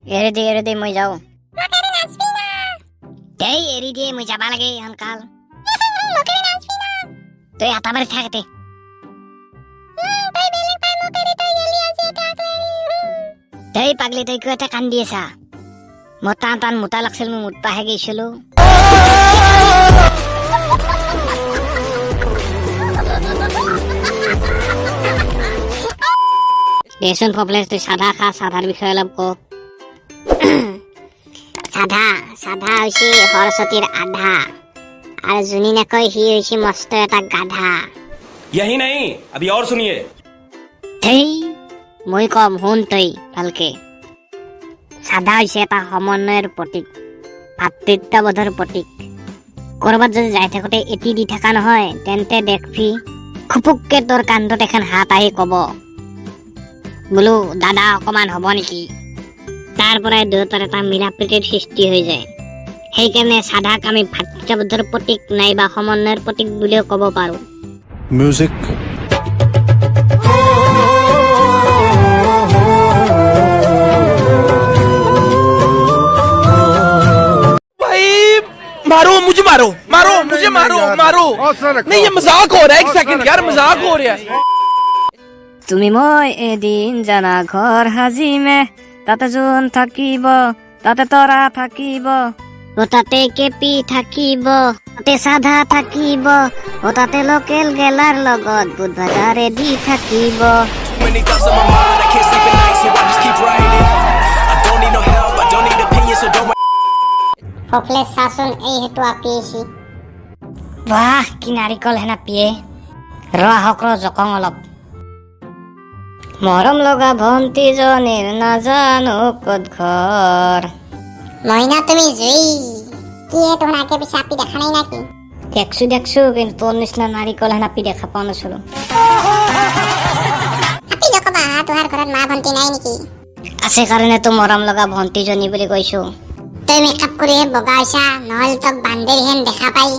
এৰি দে মই যাওঁ এই এৰি দিয়ে মই যাবা লাগে সোনকাল তই আটা মাৰি থাকতে তই পাগলি তই কিয় এটা কান্দি আছা মোৰ টান মোটা লাগছিল মই মুতপাহে গৈছিলো দেচোন ফপলেছ তুই সাধা খা সাধাৰ বিষয়ে অলপ ক সাধা হৈছে সৰস্বতীৰ আধা আৰু যোনি নকয় সি হৈছে মস্ত এটা গাধা यही नहीं अभी और सुनिए মই কম শুন তই ভালকে সাধা হৈছে এটা সমন্বয়ৰ প্ৰতীক ভাতৃত্ববোধৰ প্ৰতীক কৰবাত যদি যাই থাকোতে এটি দি থকা নহয় তেন্তে দেখবি খুপুককে তোৰ কান্ধত এখন হাত আহি কব বোলো দাদা অকমান হ'ব নেকি তাৰ পৰাই দুয়োটাৰ এটা মিলা প্ৰীতিৰ সৃষ্টি হৈ যায় সেইকাৰণে সাধাক আমি ভাতৃত্ববোধৰ প্ৰতীক নাইবা সমন্বয়ৰ প্ৰতীক বুলিও ক'ব পাৰো म्यूजिक भाई मारो मुझे मारो मुझे मारो नहीं ये मजाक हो रहा है एक सेकंड यार मजाक हो रहा है তুমি মই এদিন জানা ঘৰ সাজিমে তাতে যোন থাকিব তাতে তৰা থাকিব তাতে কেপি থাকিব তাতে সাধা থাকিব তাতে লোকেল গেলাৰ লগত বুট ভাজাৰে দি থাকিব ফকলেছ চাচোন এই হেতু আপিয়েছি বাহ কি নাৰিকল হেনা পিয়ে ৰহক জকং অলপ মৰম লগা ভণ্টিজনীৰ নাজানো ক'ত ঘৰ মইনা তুমি জুই কি হে তোমার আগে পিছে আপি দেখা নাই নাকি দেখছো কিন্তু তোর নিচিনা নাৰিকল হেনা পি দেখা পোৱা নাছিলো আপি নকবা তোমাৰ ঘৰত মা ভন্টি নাই নেকি আছে কাৰণে তো মৰম লগা ভণ্টিজনী বুলি কৈছো তই মেকআপ কৰি বগা হৈছা নহ'লে তোক বান্দৰ হেন দেখা পাই